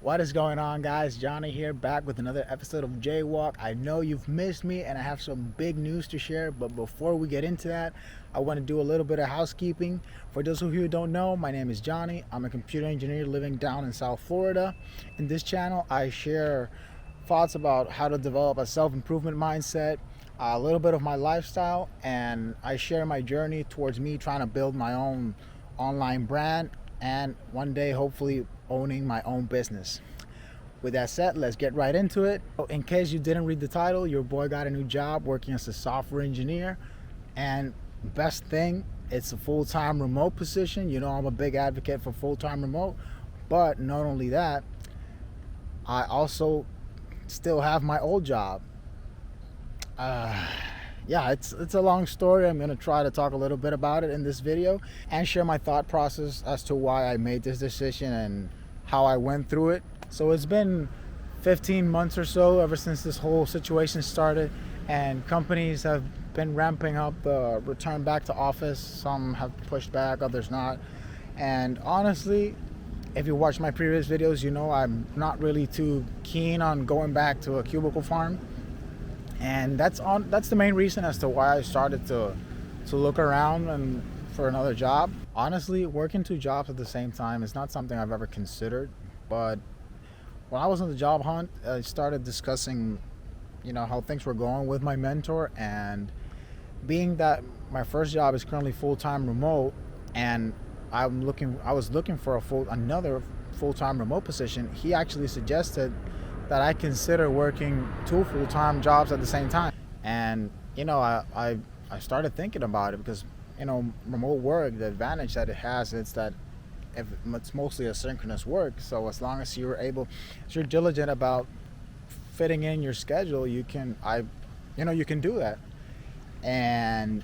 What is going on, guys? Johnny here, back with another episode of Jaywalk. I know you've missed me and I have some big news to share, but before we get into that, I want to do a little bit of housekeeping. For those of you who don't know, my name is Johnny. I'm a computer engineer living down in South Florida. In this channel, I share thoughts about how to develop a self-improvement mindset, a little bit of my lifestyle, and I share my journey towards me trying to build my own online brand and one day hopefully owning my own business. With that said, let's get right into it. In case you didn't read the title, your boy got a new job working as a software engineer, and best thing, it's a full-time remote position. You know, I'm a big advocate for full-time remote, but not only that, I also still have my old job. Yeah, it's a long story. I'm gonna try to talk a little bit about it in this video and share my thought process as to why I made this decision and how I went through it. So it's been 15 months or so ever since this whole situation started, and companies have been ramping up the return back to office. Some have pushed back, others not. And honestly, if you watch my previous videos, you know I'm not really too keen on going back to a cubicle farm. And that's the main reason as to why I started to look around and for another job. Honestly, working two jobs at the same time is not something I've ever considered, but when I was on the job hunt, I started discussing, how things were going with my mentor, and being that my first job is currently full-time remote, and I was looking for another full-time remote position. He actually suggested that I consider working two full-time jobs at the same time. And I started thinking about it because remote work, the advantage that it has is that it's mostly asynchronous work. So as long as you're diligent about fitting in your schedule, you can do that. And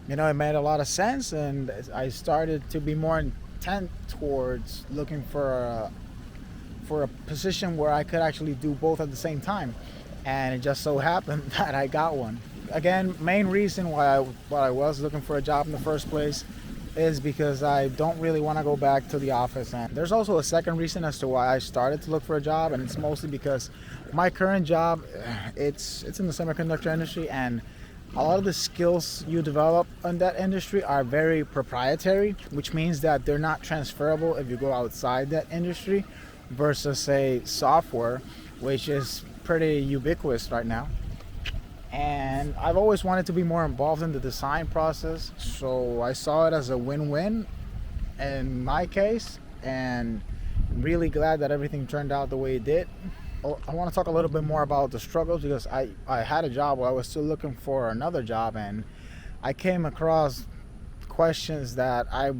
it made a lot of sense, and I started to be more intent towards looking for a position where I could actually do both at the same time. And it just so happened that I got one. Again, main reason why I was looking for a job in the first place is because I don't really want to go back to the office. And there's also a second reason as to why I started to look for a job, and it's mostly because my current job, it's in the semiconductor industry, and a lot of the skills you develop in that industry are very proprietary, which means that they're not transferable if you go outside that industry, versus say software, which is pretty ubiquitous right now. And I've always wanted to be more involved in the design process, so I saw it as a win-win in my case, and I'm really glad that everything turned out the way it did. I want to talk a little bit more about the struggles, because I had a job while I was still looking for another job, and I came across questions that I've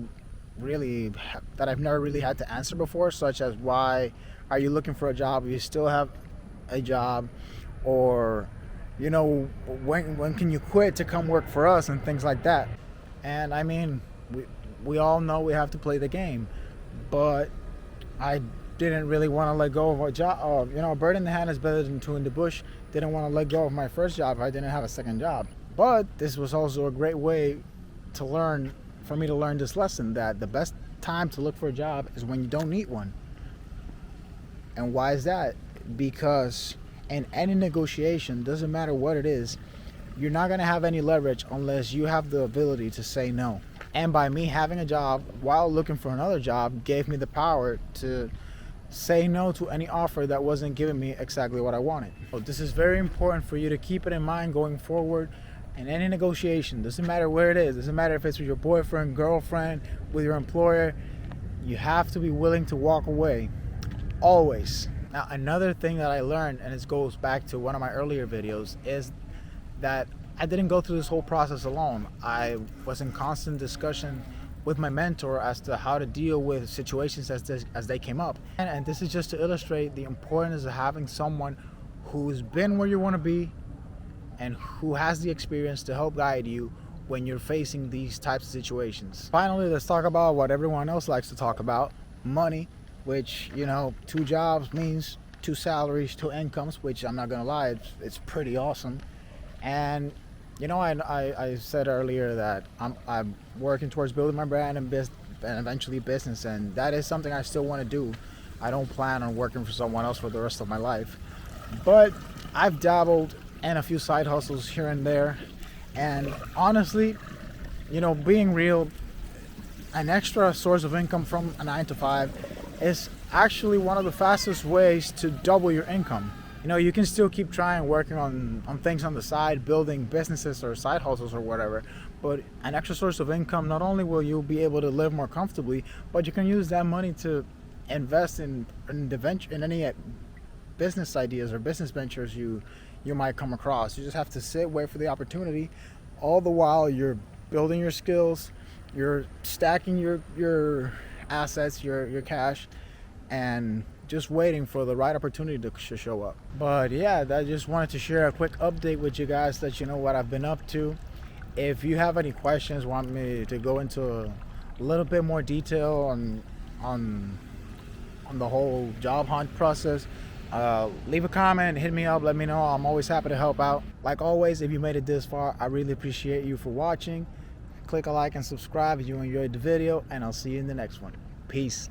never really had to answer before, such as why are you looking for a job if you still have a job, or when can you quit to come work for us, and things like that. And I mean, we all know we have to play the game, but I didn't really want to let go of a job. A bird in the hand is better than two in the bush. Didn't want to let go of my first job if I didn't have a second job. But this was also a great way for me to learn this lesson, that the best time to look for a job is when you don't need one. And why is that? Because in any negotiation, doesn't matter what it is, you're not going to have any leverage unless you have the ability to say no. And by me having a job while looking for another job gave me the power to say no to any offer that wasn't giving me exactly what I wanted. So this is very important for you to keep it in mind going forward. In any negotiation, doesn't matter where it is, doesn't matter if it's with your boyfriend, girlfriend, with your employer, you have to be willing to walk away, always. Now, another thing that I learned, and it goes back to one of my earlier videos, is that I didn't go through this whole process alone. I was in constant discussion with my mentor as to how to deal with situations as they came up. And this is just to illustrate the importance of having someone who's been where you want to be and who has the experience to help guide you when you're facing these types of situations. Finally, let's talk about what everyone else likes to talk about, money, which, two jobs means two salaries, two incomes, which I'm not gonna lie, it's pretty awesome. And I said earlier that I'm working towards building my brand and eventually business, and that is something I still want to do. I don't plan on working for someone else for the rest of my life. But I've dabbled in a few side hustles here and there, and honestly, being real, an extra source of income from a 9 to 5 is actually one of the fastest ways to double your income. You can still keep trying working on things on the side, building businesses or side hustles or whatever, but an extra source of income, not only will you be able to live more comfortably, but you can use that money to invest in any business ideas or business ventures you might come across. You just have to sit, wait for the opportunity. All the while you're building your skills, you're stacking your assets, your cash, and just waiting for the right opportunity to show up. But yeah, I just wanted to share a quick update with you guys, that you know what I've been up to. If you have any questions, want me to go into a little bit more detail on the whole job hunt process, leave a comment, hit me up, let me know. I'm always happy to help out. Like always, if you made it this far, I really appreciate you for watching. Click a like and subscribe if you enjoyed the video, and I'll see you in the next one. Peace.